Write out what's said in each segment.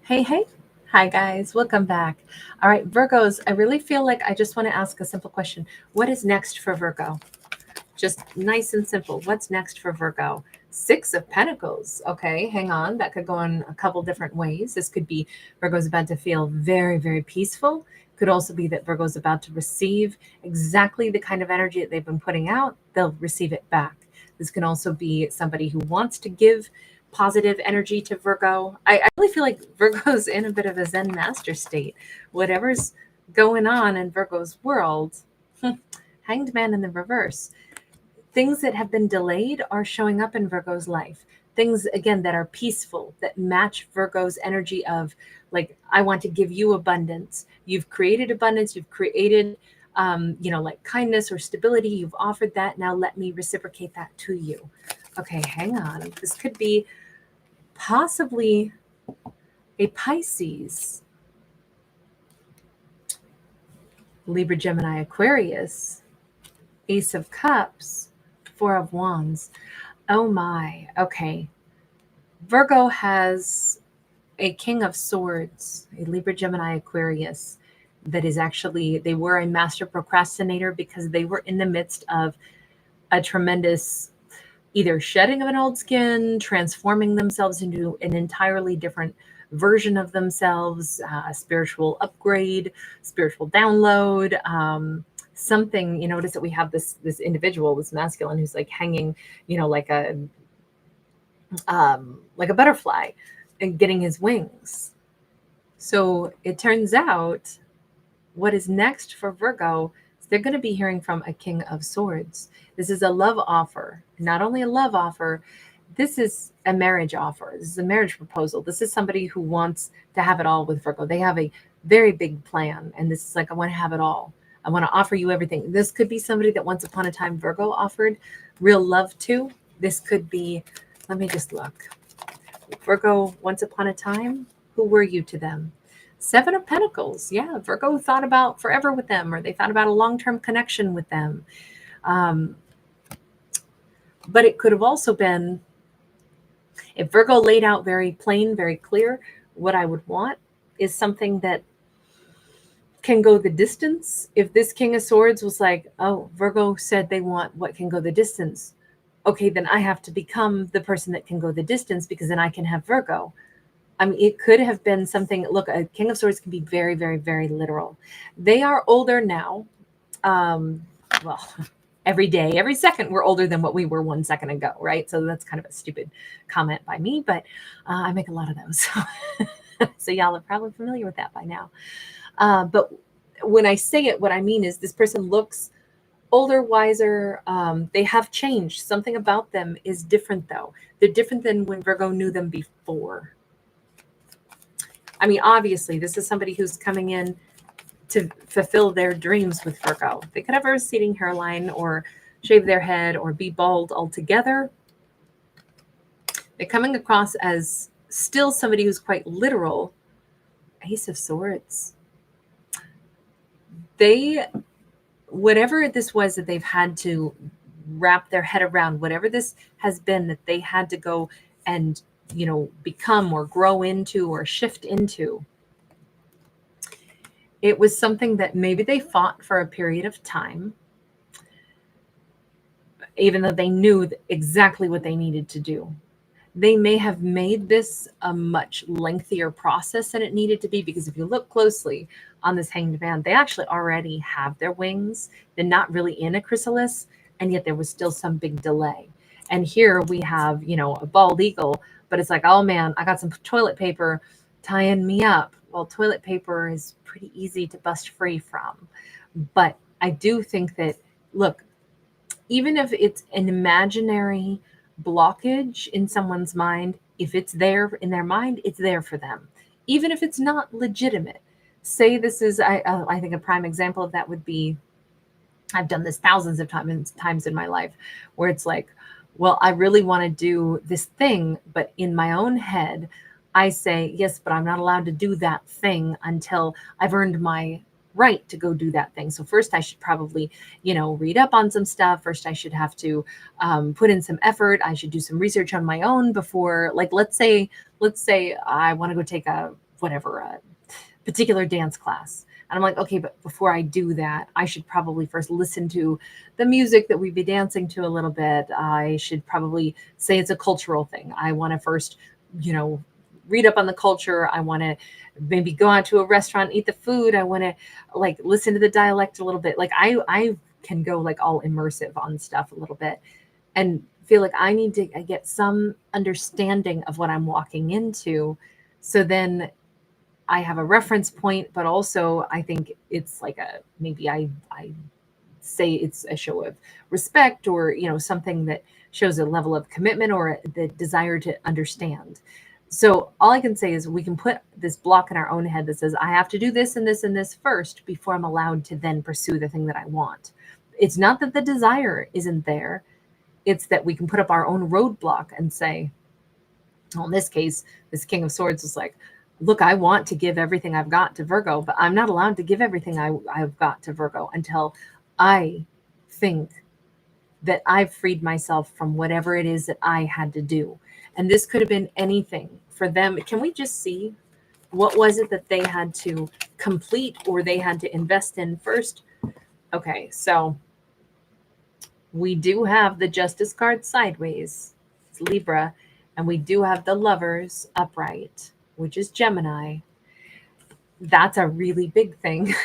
Hey, hey. Hi, guys. Welcome back. All right, Virgos, I really feel like I just want to ask a simple question. What is next for Virgo? Just nice and simple. What's next for Virgo? Six of Pentacles. Okay, hang on. That could go in a couple different ways. This could be Virgo's about to feel very, very peaceful. Could also be that Virgo's about to receive exactly the kind of energy that they've been putting out. They'll receive it back. This can also be somebody who wants to give positive energy to Virgo. I really feel like Virgo's in a bit of a Zen master state. Whatever's going on in Virgo's world, Hanged Man in the reverse, things that have been delayed are showing up in Virgo's life. Things, again, that are peaceful, that match Virgo's energy of, like, I want to give you abundance. You've created abundance. You've created, like kindness or stability. You've offered that. Now let me reciprocate that to you. Okay, hang on. This could be possibly a Pisces, Libra, Gemini, Aquarius, Ace of Cups, Four of Wands. Oh my. Okay. Virgo has a King of Swords, a Libra, Gemini, Aquarius, that is actually, they were a master procrastinator because they were in the midst of a tremendous either shedding of an old skin, transforming themselves into an entirely different version of themselves, spiritual upgrade, spiritual download, something. You notice that we have this individual, this masculine, who's like hanging, like a butterfly and getting his wings. So it turns out what is next for Virgo is they're going to be hearing from a King of Swords. This is a love offer, not only a love offer, this is a marriage offer. This is a marriage proposal. This is somebody who wants to have it all with Virgo. They have a very big plan, and this is like, I want to have it all. I want to offer you everything. This could be somebody that once upon a time Virgo offered real love to. This could be, let me just look. Virgo, once upon a time, who were you to them? Seven of Pentacles. Yeah, Virgo thought about forever with them, or they thought about a long-term connection with them. Um, but it could have also been, if Virgo laid out very plain, very clear, what I would want is something that can go the distance. If this King of Swords was like, oh, Virgo said they want what can go the distance, okay, then I have to become the person that can go the distance, because then I can have Virgo. I mean, it could have been something. Look, a King of Swords can be very, very, very literal. They are older now. Well, every day, every second, we're older than what we were 1 second ago, right? So that's kind of a stupid comment by me, but I make a lot of those. So y'all are probably familiar with that by now. But when I say it, what I mean is this person looks older, wiser. They have changed. Something about them is different, though. They're different than when Virgo knew them before. I mean, obviously, this is somebody who's coming in to fulfill their dreams with Virgo. They could have a receding hairline, or shave their head, or be bald altogether. They're coming across as still somebody who's quite literal. Ace of Swords. Whatever this was that they've had to wrap their head around, whatever this has been that they had to go and become or grow into or shift into, it was something that maybe they fought for a period of time, even though they knew exactly what they needed to do. They may have made this a much lengthier process than it needed to be, because if you look closely on this Hanged Man, they actually already have their wings. They're not really in a chrysalis, and yet there was still some big delay. And here we have, a bald eagle, but it's like, oh man, I got some toilet paper tying me up. Well, toilet paper is pretty easy to bust free from. But I do think that, look, even if it's an imaginary blockage in someone's mind, if it's there in their mind, it's there for them. Even if it's not legitimate. Say this is, I think a prime example of that would be, I've done this thousands of times in my life, where it's like, well, I really want to do this thing, but in my own head, I say, yes, but I'm not allowed to do that thing until I've earned my right to go do that thing. So first I should probably, read up on some stuff. First I should have to put in some effort. I should do some research on my own before, like, let's say I want to go take a whatever, a particular dance class. And I'm like, okay, but before I do that, I should probably first listen to the music that we'd be dancing to a little bit. I should probably say it's a cultural thing. I want to first, read up on the culture. I want to maybe go out to a restaurant, eat the food. I want to like listen to the dialect a little bit. Like I can go like all immersive on stuff a little bit and feel like I need to get some understanding of what I'm walking into. So then I have a reference point, but also I think it's like maybe I say it's a show of respect, or something that shows a level of commitment or the desire to understand. So all I can say is we can put this block in our own head that says I have to do this and this and this first before I'm allowed to then pursue the thing that I want. It's not that the desire isn't there. It's that we can put up our own roadblock and say, well, in this case, this King of Swords is like, look, I want to give everything I've got to Virgo, but I'm not allowed to give everything I've got to Virgo until I think that I've freed myself from whatever it is that I had to do. And this could have been anything for them. Can we just see what was it that they had to complete or they had to invest in first? Okay, so we do have the Justice card sideways, it's Libra, and we do have the Lovers upright, which is Gemini. That's a really big thing.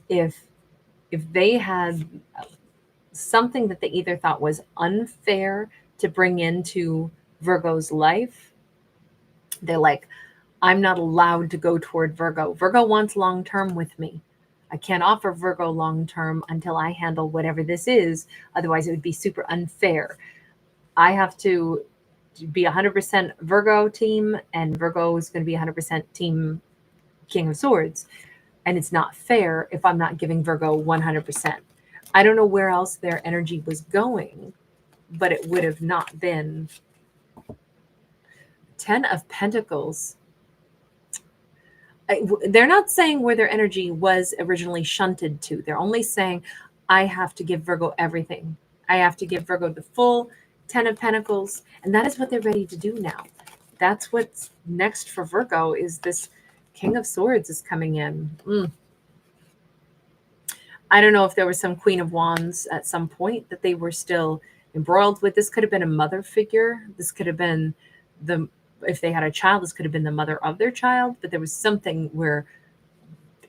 If they had something that they either thought was unfair to bring into Virgo's life, they're like, I'm not allowed to go toward Virgo. Virgo wants long-term with me. I can't offer Virgo long-term until I handle whatever this is. Otherwise, it would be super unfair. I have to be 100% Virgo team, and Virgo is going to be 100% team King of Swords. And it's not fair if I'm not giving Virgo 100%. I don't know where else their energy was going, but it would have not been 10 of Pentacles. They're not saying where their energy was originally shunted to. They're only saying, I have to give Virgo everything. I have to give Virgo the full 10 of Pentacles. And that is what they're ready to do now. That's what's next for Virgo, is this King of Swords is coming in. I don't know if there was some Queen of Wands at some point that they were still embroiled with. This could have been a mother figure. This could have been if they had a child, this could have been the mother of their child. But there was something where,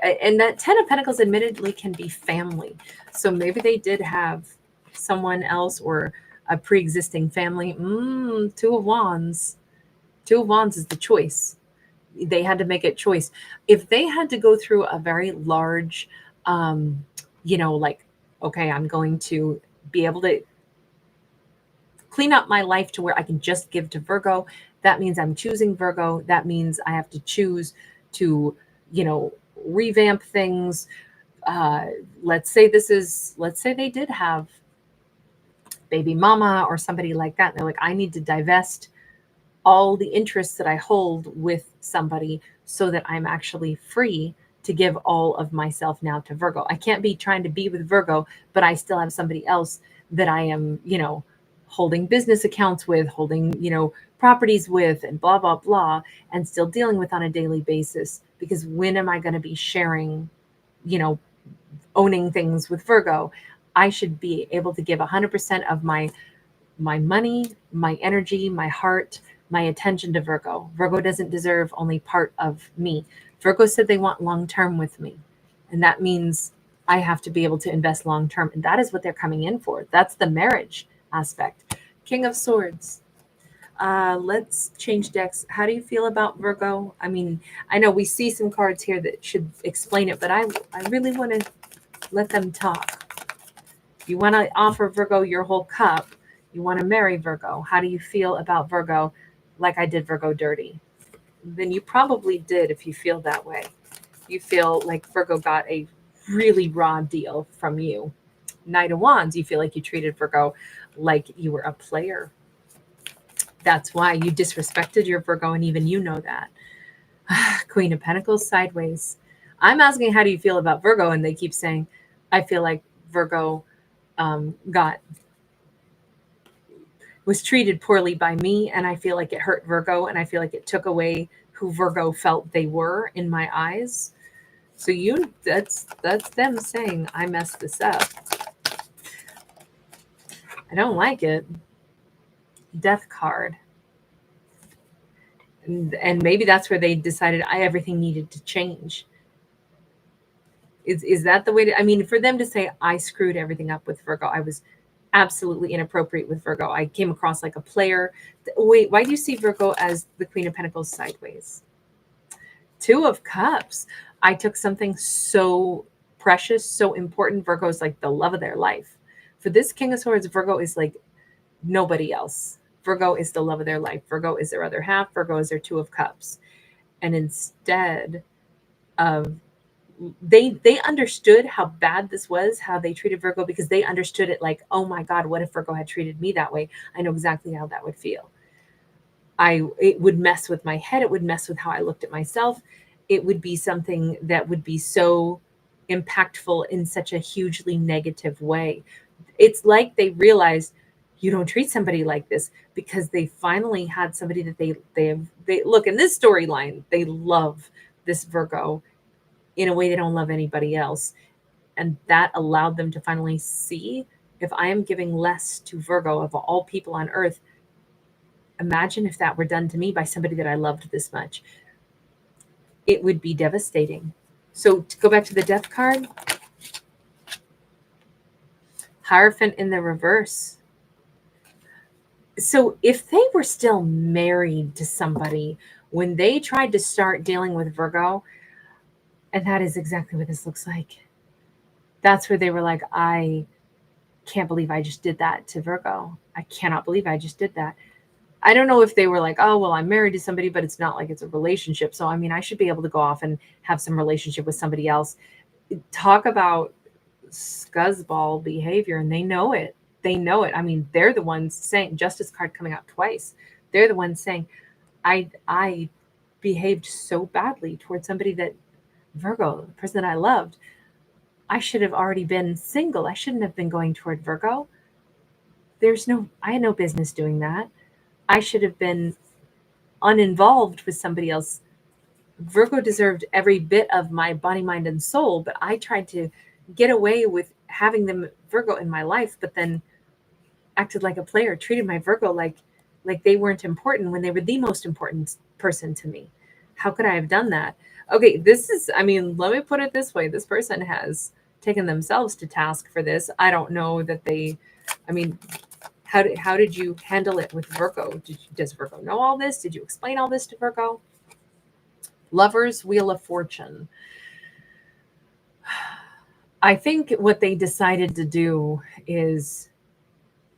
and that 10 of Pentacles admittedly can be family. So maybe they did have someone else or a pre-existing family. Two of Wands. Two of Wands is the choice. They had to make a choice. If they had to go through a very large, like, okay, I'm going to be able to clean up my life to where I can just give to Virgo. That means I'm choosing Virgo. That means I have to choose to, revamp things. Let's say they did have baby mama or somebody like that. And they're like, I need to divest all the interests that I hold with somebody so that I'm actually free to give all of myself now to Virgo. I can't be trying to be with Virgo, but I still have somebody else that I am, holding business accounts with, holding, properties with, and blah, blah, blah, and still dealing with on a daily basis. Because when am I going to be sharing, owning things with Virgo? I should be able to give 100% of my money, my energy, my heart, my attention to Virgo. Virgo doesn't deserve only part of me. Virgo said they want long-term with me. And that means I have to be able to invest long-term. And that is what they're coming in for. That's the marriage aspect. King of Swords. Let's change decks. How do you feel about Virgo? I mean, I know we see some cards here that should explain it, but I really want to let them talk. You want to offer Virgo your whole cup. You want to marry Virgo. How do you feel about Virgo? Like I did Virgo dirty. Then you probably did if you feel that way. You feel like Virgo got a really raw deal from you. Knight of Wands, you feel like you treated Virgo like you were a player. That's why you disrespected your Virgo, and even you know that. Queen of Pentacles sideways. I'm asking, how do you feel about Virgo? And they keep saying, I feel like Virgo got was treated poorly by me, and I feel like it hurt Virgo, and I feel like it took away who Virgo felt they were in my eyes. So that's them saying I messed this up. I don't like it. Death card. And maybe that's where they decided everything needed to change. Is that the way to, I mean, for them to say I screwed everything up with Virgo, I was absolutely inappropriate with Virgo. I came across like a player. Wait, why do you see Virgo as the Queen of Pentacles sideways? Two of Cups. I took something so precious, so important. Virgo is like the love of their life. For this King of Swords, Virgo is like nobody else. Virgo is the love of their life. Virgo is their other half. Virgo is their Two of Cups. And instead of, they understood how bad this was, how they treated Virgo, because they understood it like, oh my God, what if Virgo had treated me that way? I know exactly how that would feel. It would mess with my head. It would mess with how I looked at myself. It would be something that would be so impactful in such a hugely negative way. It's like they realized you don't treat somebody like this, because they finally had somebody that they look in this storyline. They love this Virgo in a way they don't love anybody else. And that allowed them to finally see, if I am giving less to Virgo of all people on earth, imagine if that were done to me by somebody that I loved this much. It would be devastating. So to go back to the Death card, Hierophant in the reverse. So if they were still married to somebody when they tried to start dealing with Virgo, and that is exactly what this looks like. That's where they were like, I can't believe I just did that to Virgo. I cannot believe I just did that. I don't know if they were like, oh, well, I'm married to somebody, but it's not like it's a relationship. So, I mean, I should be able to go off and have some relationship with somebody else. Talk about scuzzball behavior, and they know it. They know it. I mean, they're the ones saying, Justice card coming out twice. They're the ones saying, I behaved so badly towards somebody that Virgo, the person that I loved. I should have already been single. I shouldn't have been going toward Virgo. I had no business doing that. I should have been uninvolved with somebody else. Virgo deserved every bit of my body, mind, and soul, but I tried to get away with having them Virgo in my life, but then acted like a player, treated my Virgo like they weren't important when they were the most important person to me. How could I have done that? Okay, this is, I mean, let me put it this way. This person has taken themselves to task for this. I don't know that they, I mean, how did you handle it with Virgo? Does Virgo know all this? Did you explain all this to Virgo? Lovers, Wheel of Fortune. I think what they decided to do is,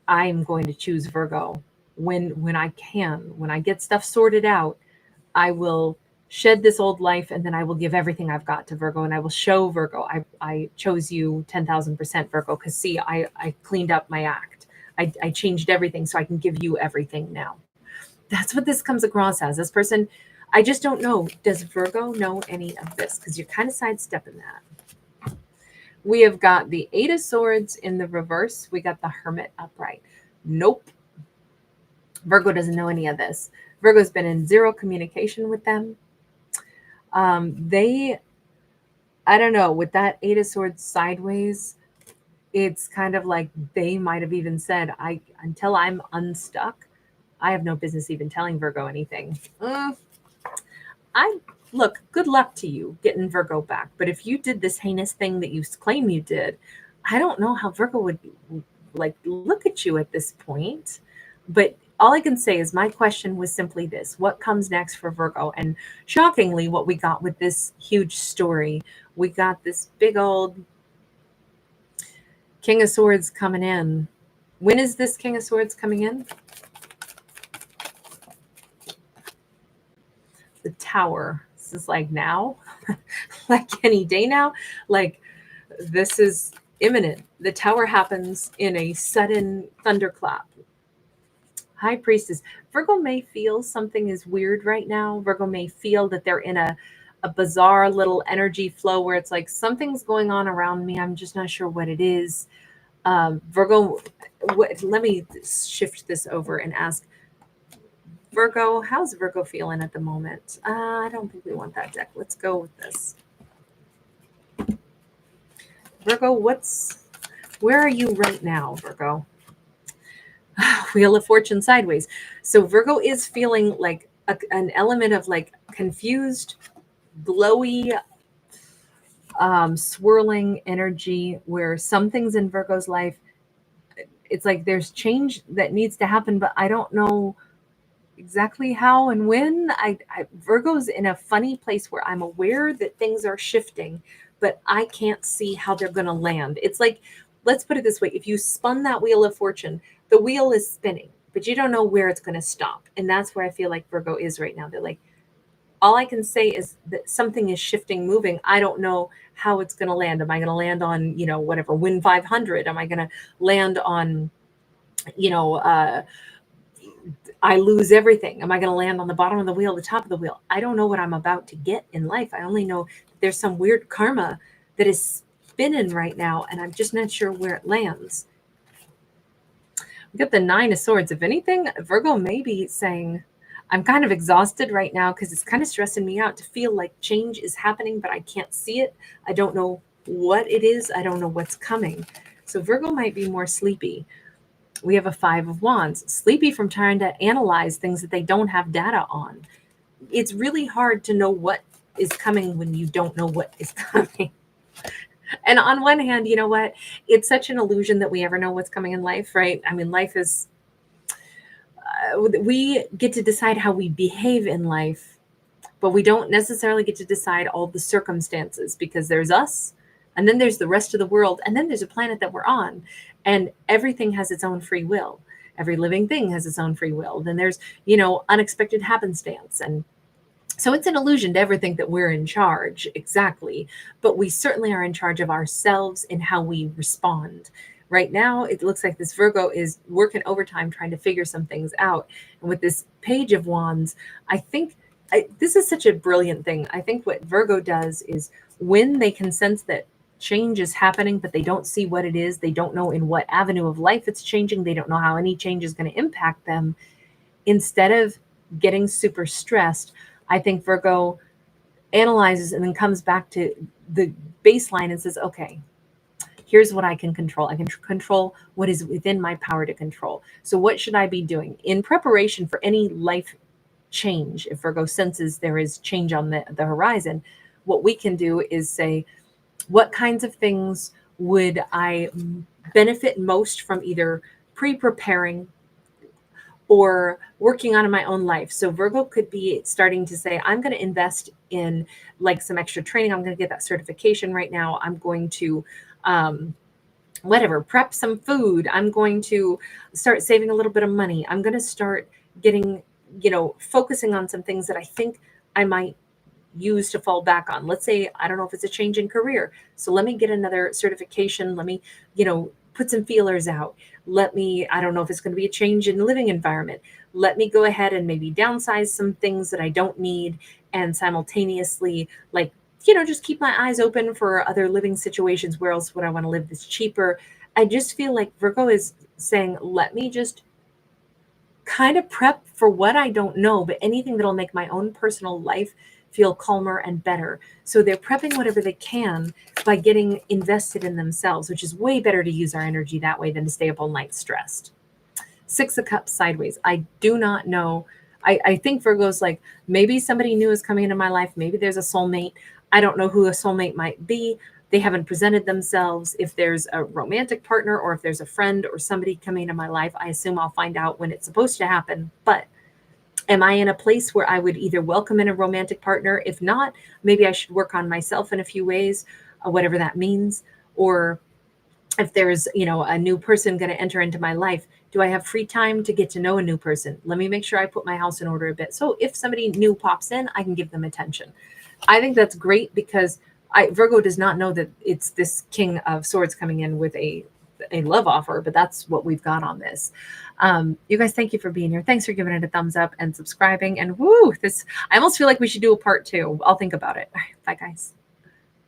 I'm going to choose Virgo when I can. When I get stuff sorted out, I will shed this old life, and then I will give everything I've got to Virgo, and I will show Virgo, I chose you 10,000% Virgo, because see, I cleaned up my act. I changed everything so I can give you everything now. That's what this comes across as. This person, I just don't know. Does Virgo know any of this? Because you're kind of sidestepping that. We have got the Eight of Swords in the reverse. We got the Hermit upright. Nope. Virgo doesn't know any of this. Virgo's been in zero communication with them. I don't know, with that Eight of Swords sideways, it's kind of like they might have even said, until I'm unstuck, I have no business even telling Virgo anything. Look, good luck to you getting Virgo back. But if you did this heinous thing that you claim you did, I don't know how Virgo would like look at you at this point. But all I can say is my question was simply this: what comes next for Virgo? And shockingly, what we got with this huge story, we got this big old King of Swords coming in. When is this King of Swords coming in? The Tower. This is like now, like any day now. Like this is imminent. The Tower happens in a sudden thunderclap. High Priestess. Virgo may feel something is weird right now. Virgo may feel that they're in a bizarre little energy flow where it's like something's going on around me. I'm just not sure what it is. Virgo, let me shift this over and ask Virgo, how's Virgo feeling at the moment? I don't think we want that deck. Let's go with this. Virgo, where are you right now, Virgo? Wheel of Fortune sideways. So Virgo is feeling like an element of like confused, glowy, swirling energy where some things in Virgo's life, it's like there's change that needs to happen, but I don't know exactly how and when. Virgo's in a funny place where I'm aware that things are shifting, but I can't see how they're going to land. It's like, let's put it this way. If you spun that wheel of fortune, the wheel is spinning, but you don't know where it's going to stop. And that's where I feel like Virgo is right now. They're like, all I can say is that something is shifting, moving. I don't know how it's going to land. Am I going to land on, whatever, win 500? Am I going to land on, I lose everything? Am I going to land on the bottom of the wheel, the top of the wheel? I don't know what I'm about to get in life. I only know that there's some weird karma that is spinning right now, and I'm just not sure where it lands. We got the 9 of Swords. If anything, Virgo may be saying, I'm kind of exhausted right now because it's kind of stressing me out to feel like change is happening, but I can't see it. I don't know what it is. I don't know what's coming. So Virgo might be more sleepy. We have a 5 of Wands, sleepy from trying to analyze things that they don't have data on. It's really hard to know what is coming when you don't know what is coming. And on one hand, you know what? It's such an illusion that we ever know what's coming in life, right? I mean, life is, we get to decide how we behave in life, but we don't necessarily get to decide all the circumstances, because there's us, and then there's the rest of the world, and then there's a planet that we're on, and everything has its own free will. Every living thing has its own free will. Then there's, unexpected happenstance. And so it's an illusion to ever think that we're in charge exactly, but we certainly are in charge of ourselves and how we respond. Right now, it looks like this Virgo is working overtime trying to figure some things out. And with this Page of Wands, I think this is such a brilliant thing. I think what Virgo does is when they can sense that change is happening, but they don't see what it is, they don't know in what avenue of life it's changing, they don't know how any change is going to impact them, instead of getting super stressed, I think Virgo analyzes and then comes back to the baseline and says, okay, here's what I can control. I can control what is within my power to control. So what should I be doing in preparation for any life change? If Virgo senses there is change on the horizon, what we can do is say, what kinds of things would I benefit most from either pre-preparing or working on in my own life? So Virgo could be starting to say, I'm going to invest in like some extra training. I'm going to get that certification right now. I'm going to, prep some food. I'm going to start saving a little bit of money. I'm going to start getting, focusing on some things that I think I might use to fall back on. Let's say, I don't know if it's a change in career. So let me get another certification. Let me, put some feelers out. I don't know if it's going to be a change in the living environment. Let me go ahead and maybe downsize some things that I don't need, and simultaneously, just keep my eyes open for other living situations. Where else would I want to live that's cheaper? I just feel like Virgo is saying, let me just kind of prep for what I don't know, but anything that'll make my own personal life feel calmer and better. So they're prepping whatever they can by getting invested in themselves, which is way better to use our energy that way than to stay up all night stressed. 6 of Cups sideways. I do not know. I think Virgo's like, maybe somebody new is coming into my life. Maybe there's a soulmate. I don't know who a soulmate might be. They haven't presented themselves. If there's a romantic partner or if there's a friend or somebody coming into my life, I assume I'll find out when it's supposed to happen. But am I in a place where I would either welcome in a romantic partner? If not, maybe I should work on myself in a few ways, whatever that means. Or if there's, a new person going to enter into my life, do I have free time to get to know a new person? Let me make sure I put my house in order a bit. So if somebody new pops in, I can give them attention. I think that's great, because Virgo does not know that it's this King of Swords coming in with a love offer, but that's what we've got on this. You guys, thank you for being here. Thanks for giving it a thumbs up and subscribing. And I almost feel like we should do a part 2. I'll think about it. All right, bye guys.